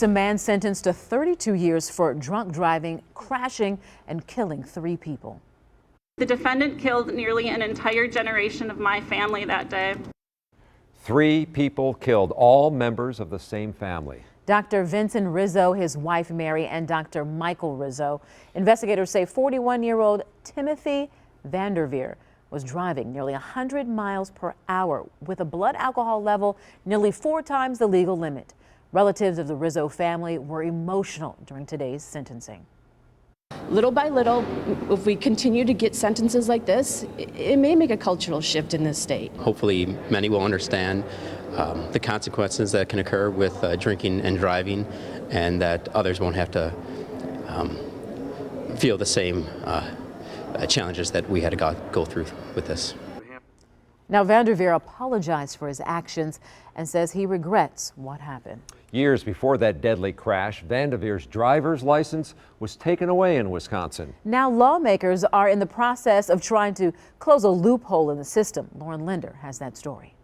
A man sentenced to 32 years for drunk driving, crashing, and killing 3 people. The defendant killed nearly an entire generation of my family that day. 3 people killed, all members of the same family. Dr. Vincent Rizzo, his wife Mary, and Dr. Michael Rizzo. Investigators say 41-year-old Timothy Vanderveer was driving nearly 100 miles per hour with a blood alcohol level nearly 4 times the legal limit. Relatives of the Rizzo family were emotional during today's sentencing. Little by little, if we continue to get sentences like this, it may make a cultural shift in this state. Hopefully many will understand the consequences that can occur with drinking and driving, and that others won't have to feel the same challenges that we had to go through with this. Now, Vanderveer apologized for his actions and says he regrets what happened. Years before that deadly crash, Vanderveer's driver's license was taken away in Wisconsin. Now lawmakers are in the process of trying to close a loophole in the system. Lauren Linder has that story.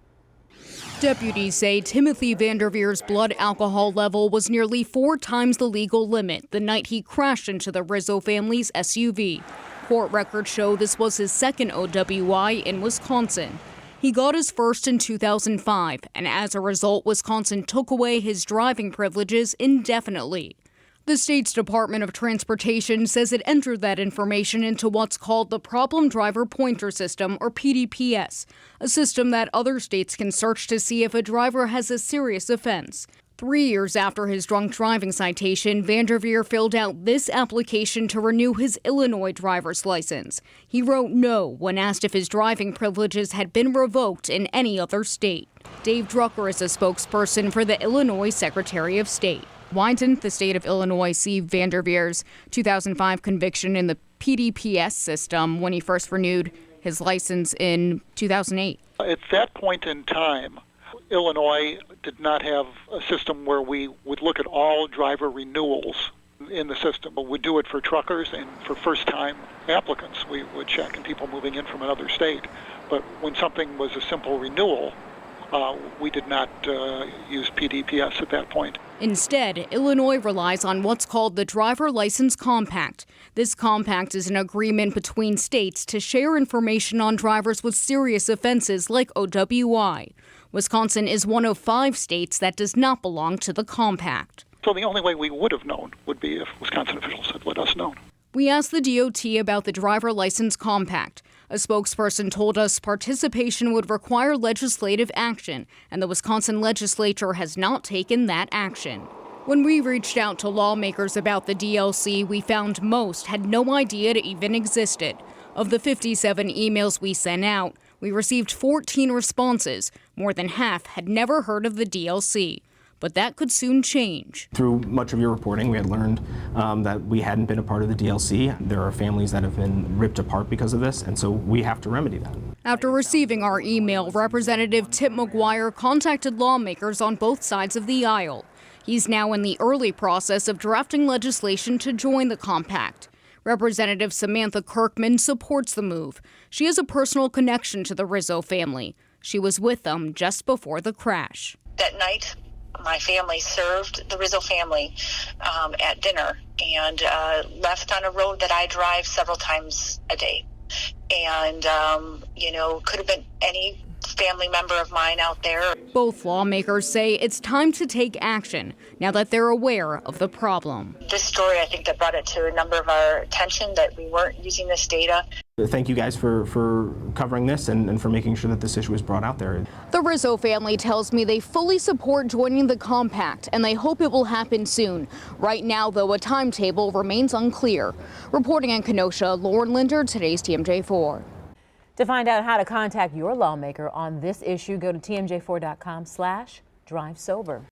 Deputies say Timothy Vanderveer's blood alcohol level was nearly 4 times the legal limit the night he crashed into the Rizzo family's SUV. Court records show this was his second OWI in Wisconsin. He got his first in 2005, and as a result, Wisconsin took away his driving privileges indefinitely. The state's Department of Transportation says it entered that information into what's called the Problem Driver Pointer System, or PDPS, a system that other states can search to see if a driver has a serious offense. 3 years after his drunk driving citation, Vanderveer filled out this application to renew his Illinois driver's license. He wrote no when asked if his driving privileges had been revoked in any other state. Dave Drucker is a spokesperson for the Illinois Secretary of State. Why didn't the state of Illinois see Vanderveer's 2005 conviction in the PDPS system when he first renewed his license in 2008? At that point in time, Illinois did not have a system where we would look at all driver renewals in the system, but would do it for truckers and for first-time applicants. We would check in people moving in from another state. But when something was a simple renewal, we did not use PDPS at that point. Instead, Illinois relies on what's called the Driver License Compact. This compact is an agreement between states to share information on drivers with serious offenses like OWI. Wisconsin is one of 5 states that does not belong to the compact. So the only way we would have known would be if Wisconsin officials had let us know. We asked the DOT about the Driver License Compact. A spokesperson told us participation would require legislative action, and the Wisconsin legislature has not taken that action. When we reached out to lawmakers about the DLC, we found most had no idea it even existed. Of the 57 emails we sent out, we received 14 responses. More than half had never heard of the DLC. But that could soon change. Through much of your reporting, we had learned that we hadn't been a part of the DLC. There are families that have been ripped apart because of this, and so we have to remedy that. After receiving our email, Representative Tip McGuire contacted lawmakers on both sides of the aisle. He's now in the early process of drafting legislation to join the compact. Representative Samantha Kirkman supports the move. She has a personal connection to the Rizzo family. She was with them just before the crash. That night, my family served the Rizzo family at dinner and left on a road that I drive several times a day. And, could have been any family member of mine out there. Both lawmakers say it's time to take action now that they're aware of the problem. This story, I think, that brought it to a number of our attention that we weren't using this data. Thank you guys for covering this and for making sure that this issue was brought out there. The Rizzo family tells me they fully support joining the compact and they hope it will happen soon. Right now, though, a timetable remains unclear. Reporting in Kenosha, Lauren Linder, today's TMJ4. To find out how to contact your lawmaker on this issue, go to tmj4.com/drivesober.